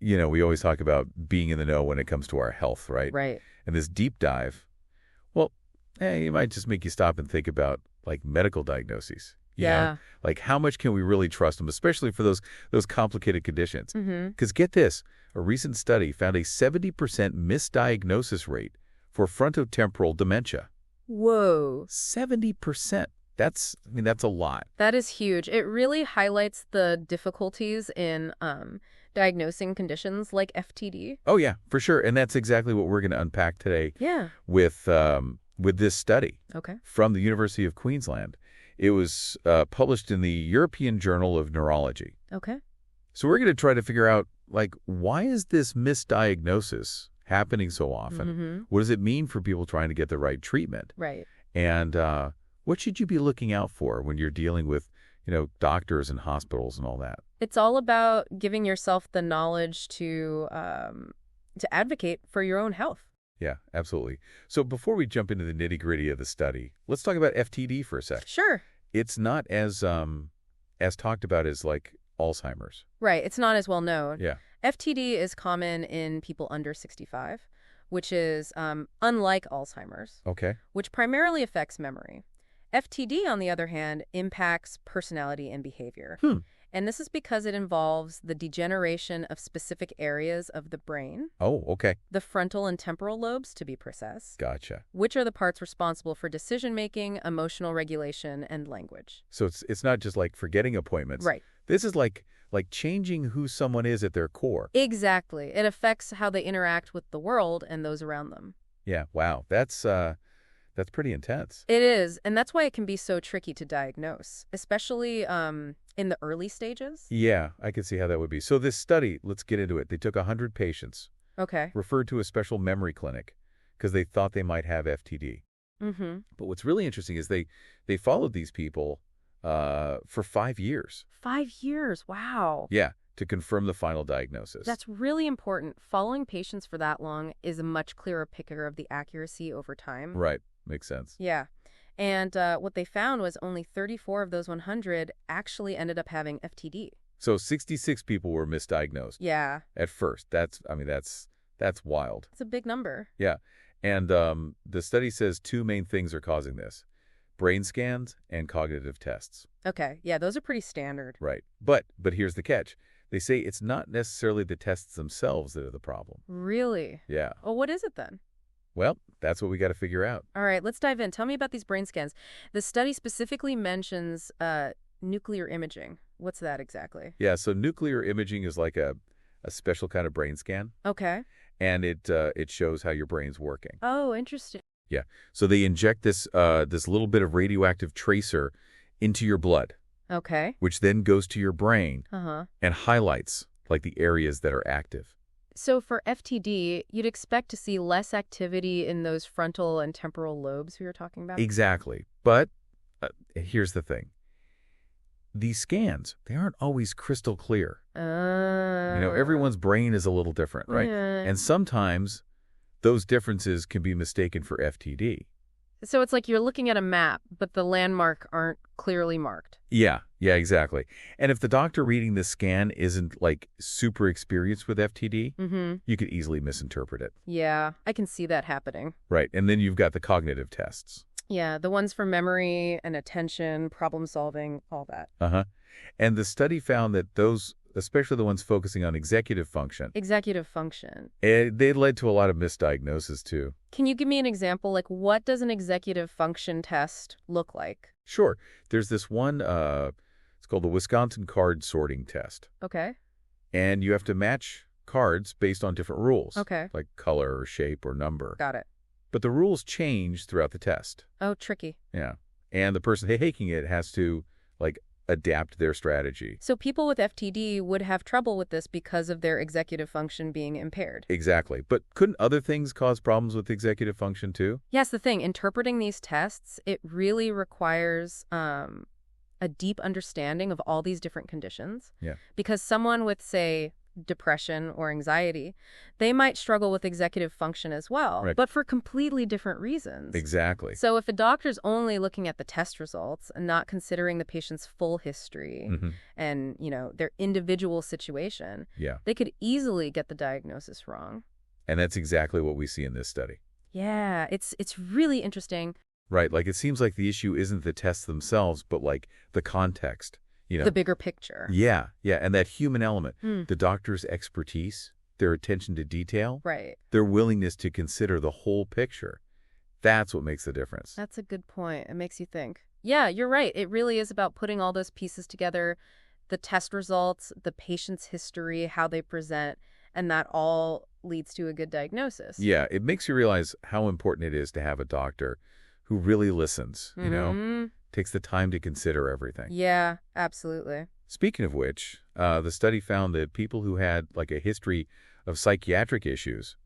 we always talk about being in the know when it comes to our health, right? Right. And this deep dive, well, it might just make you stop and think about, like, medical diagnoses. You know? Like, how much can we really trust them, especially for those complicated conditions? Because get this, a recent study found a 70% misdiagnosis rate for frontotemporal dementia. Whoa. 70%. That's a lot. That is huge. It really highlights the difficulties in diagnosing conditions like FTD. Oh, yeah, for sure. And that's exactly what we're going to unpack today with this study from the University of Queensland. It was published in the European Journal of Neurology. Okay. So we're going to try to figure out, like, why is this misdiagnosis happening so often? What does it mean for people trying to get the right treatment? Right. And what should you be looking out for when you're dealing with, doctors and hospitals and all that? It's all about giving yourself the knowledge to advocate for your own health. Yeah, absolutely. So before we jump into the nitty-gritty of the study, let's talk about FTD for a sec. Sure. It's not as talked about as, like, Alzheimer's. Right. It's not as well known. Yeah. FTD is common in people under 65, which is unlike Alzheimer's, which primarily affects memory. FTD, on the other hand, impacts personality and behavior. And this is because it involves the degeneration of specific areas of the brain. Oh, okay. The frontal and temporal lobes, to be precise. Gotcha. Which are the parts responsible for decision-making, emotional regulation, and language. So it's not just like forgetting appointments. Right. This is like changing who someone is at their core. Exactly. It affects how they interact with the world and those around them. Yeah, wow. That's pretty intense. It is, and that's why it can be so tricky to diagnose, especially in the early stages. Yeah, I can see how that would be. So this study, let's get into it. They took 100 patients, referred to a special memory clinic, because they thought they might have FTD. But what's really interesting is they followed these people for 5 years. 5 years, wow. Yeah, to confirm the final diagnosis. That's really important. Following patients for that long is a much clearer picture of the accuracy over time. Right. Makes sense. Yeah. And what they found was only 34 of those 100 actually ended up having FTD. So 66 people were misdiagnosed. Yeah. At first. That's wild. It's a big number. Yeah. And the study says 2 main things are causing this: brain scans and cognitive tests. Okay. Yeah, those are pretty standard. Right. But here's the catch. They say it's not necessarily the tests themselves that are the problem. Really? Yeah. Oh, what is it then? Well, that's what we got to figure out. All right, let's dive in. Tell me about these brain scans. The study specifically mentions nuclear imaging. What's that exactly? Yeah, so nuclear imaging is like a special kind of brain scan. Okay. And it shows how your brain's working. Oh, interesting. Yeah. So they inject this little bit of radioactive tracer into your blood. Okay. Which then goes to your brain and highlights, like, the areas that are active. So for FTD, you'd expect to see less activity in those frontal and temporal lobes we were talking about? Exactly. But here's the thing. These scans, they aren't always crystal clear. Everyone's brain is a little different, right? And sometimes those differences can be mistaken for FTD. So it's like you're looking at a map, but the landmarks aren't clearly marked. Yeah, exactly. And if the doctor reading this scan isn't, like, super experienced with FTD, you could easily misinterpret it. Yeah, I can see that happening. Right, and then you've got the cognitive tests. Yeah, the ones for memory and attention, problem solving, all that. And the study found that those, especially the ones focusing on executive function. Executive function. They led to a lot of misdiagnosis, too. Can you give me an example? Like, what does an executive function test look like? Sure. There's this one, it's called the Wisconsin Card Sorting Test. Okay. And you have to match cards based on different rules. Okay. Like color or shape or number. Got it. But the rules change throughout the test. Oh, tricky. Yeah. And the person taking it has to, like, adapt their strategy. So people with FTD would have trouble with this because of their executive function being impaired. Exactly. But couldn't other things cause problems with executive function too? Yes, the thing. Interpreting these tests, it really requires a deep understanding of all these different conditions. Yeah. Because someone with, say, depression or anxiety, they might struggle with executive function as well, Right. but for completely different reasons. Exactly. So if a doctor's only looking at the test results and not considering the patient's full history and, their individual situation, they could easily get the diagnosis wrong. And that's exactly what we see in this study. Yeah, it's really interesting. Right, like it seems like the issue isn't the tests themselves, but like the context, The bigger picture. Yeah, and that human element, the doctor's expertise, their attention to detail, Right. their willingness to consider the whole picture. That's what makes the difference. That's a good point. It makes you think. Yeah, you're right. It really is about putting all those pieces together, the test results, the patient's history, how they present, and that all leads to a good diagnosis. Yeah, it makes you realize how important it is to have a doctor who really listens, takes the time to consider everything. Yeah, absolutely. Speaking of which, the study found that people who had like a history of psychiatric issues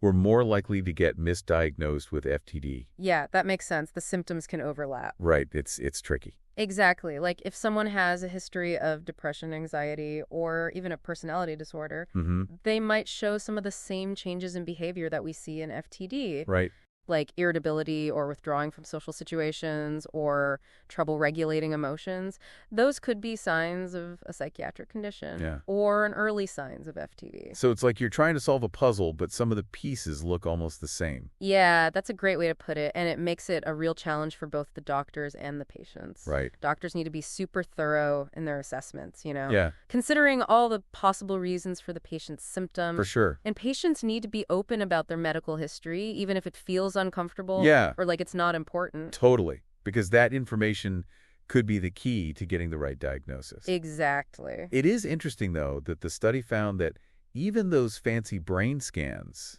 were more likely to get misdiagnosed with FTD. Yeah, that makes sense. The symptoms can overlap. Right, it's tricky. Exactly. Like if someone has a history of depression, anxiety, or even a personality disorder, they might show some of the same changes in behavior that we see in FTD. Right. Like irritability or withdrawing from social situations or trouble regulating emotions. Those could be signs of a psychiatric condition or an early signs of FTD. So it's like you're trying to solve a puzzle, but some of the pieces look almost the same. Yeah, that's a great way to put it, and it makes it a real challenge for both the doctors and the patients. Right. Doctors need to be super thorough in their assessments, Yeah. considering all the possible reasons for the patient's symptoms. For sure. And patients need to be open about their medical history, even if it feels uncomfortable or like it's not important. Totally. Because that information could be the key to getting the right diagnosis. Exactly. It is interesting, though, that the study found that even those fancy brain scans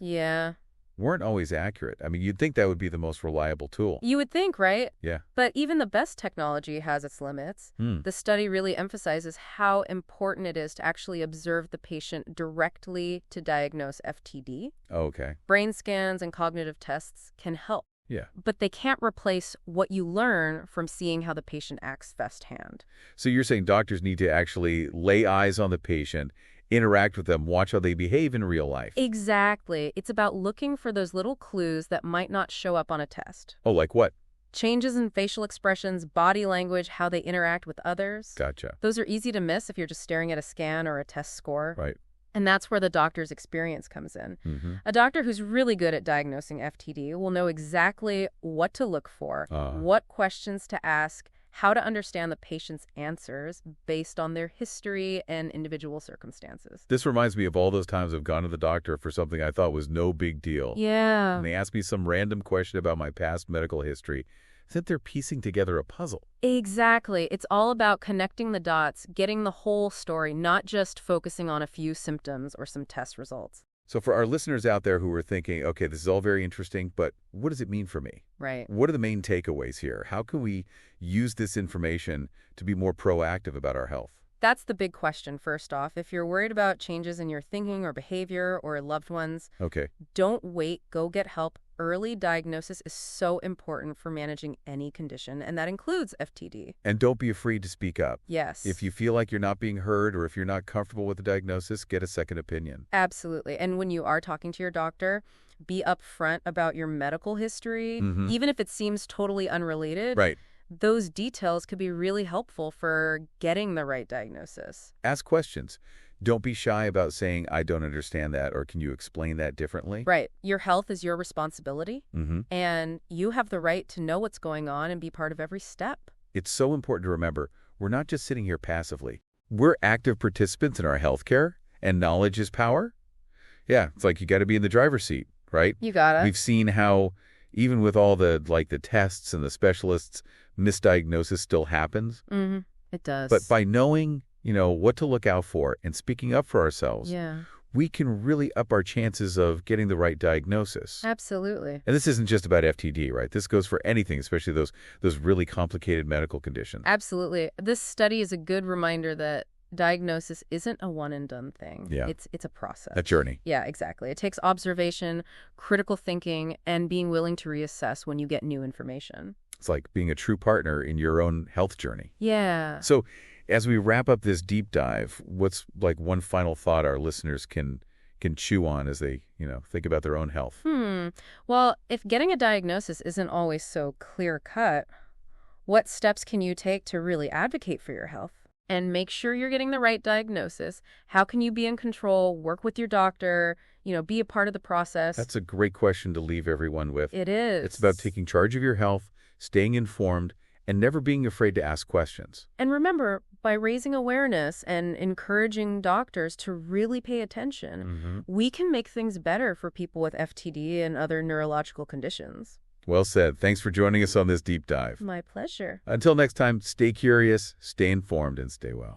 weren't always accurate. I mean, you'd think that would be the most reliable tool. You would think, right? Yeah. But even the best technology has its limits. The study really emphasizes how important it is to actually observe the patient directly to diagnose FTD. Okay. Brain scans and cognitive tests can help. Yeah. But they can't replace what you learn from seeing how the patient acts firsthand. So you're saying doctors need to actually lay eyes on the patient, interact with them, watch how they behave in real life. Exactly. It's about looking for those little clues that might not show up on a test. Oh, like what? Changes in facial expressions, body language, how they interact with others. Gotcha. Those are easy to miss if you're just staring at a scan or a test score. Right. And that's where the doctor's experience comes in. A doctor who's really good at diagnosing FTD will know exactly what to look for, what questions to ask, how to understand the patient's answers based on their history and individual circumstances. This reminds me of all those times I've gone to the doctor for something I thought was no big deal. Yeah. And they asked me some random question about my past medical history. That they're piecing together a puzzle. Exactly. It's all about connecting the dots, getting the whole story, not just focusing on a few symptoms or some test results. So for our listeners out there who are thinking, okay, this is all very interesting, but what does it mean for me? Right. What are the main takeaways here? How can we use this information to be more proactive about our health? That's the big question, first off. If you're worried about changes in your thinking or behavior or loved ones, don't wait. Go get help. Early diagnosis is so important for managing any condition, and that includes FTD. And don't be afraid to speak up. Yes. If you feel like you're not being heard or if you're not comfortable with the diagnosis, get a second opinion. Absolutely. And when you are talking to your doctor, be upfront about your medical history, even if it seems totally unrelated. Right. Those details could be really helpful for getting the right diagnosis. Ask questions. Don't be shy about saying, I don't understand that, or can you explain that differently? Right. Your health is your responsibility, and you have the right to know what's going on and be part of every step. It's so important to remember, we're not just sitting here passively. We're active participants in our healthcare, and knowledge is power. Yeah, it's like you got to be in the driver's seat, right? You got it. We've seen how, even with all the tests and the specialists, misdiagnosis still happens. It does. But by knowing, what to look out for and speaking up for ourselves, we can really up our chances of getting the right diagnosis. Absolutely. And this isn't just about FTD, right? This goes for anything, especially those really complicated medical conditions. Absolutely. This study is a good reminder that diagnosis isn't a one-and-done thing. Yeah. It's a process. A journey. Yeah, exactly. It takes observation, critical thinking, and being willing to reassess when you get new information. It's like being a true partner in your own health journey. Yeah. So As we wrap up this deep dive, what's like one final thought our listeners can chew on as they, think about their own health? Well, if getting a diagnosis isn't always so clear-cut, what steps can you take to really advocate for your health? And make sure you're getting the right diagnosis. How can you be in control, work with your doctor, be a part of the process? That's a great question to leave everyone with. It is. It's about taking charge of your health, staying informed, and never being afraid to ask questions. And remember, by raising awareness and encouraging doctors to really pay attention, we can make things better for people with FTD and other neurological conditions. Well said. Thanks for joining us on this deep dive. My pleasure. Until next time, stay curious, stay informed, and stay well.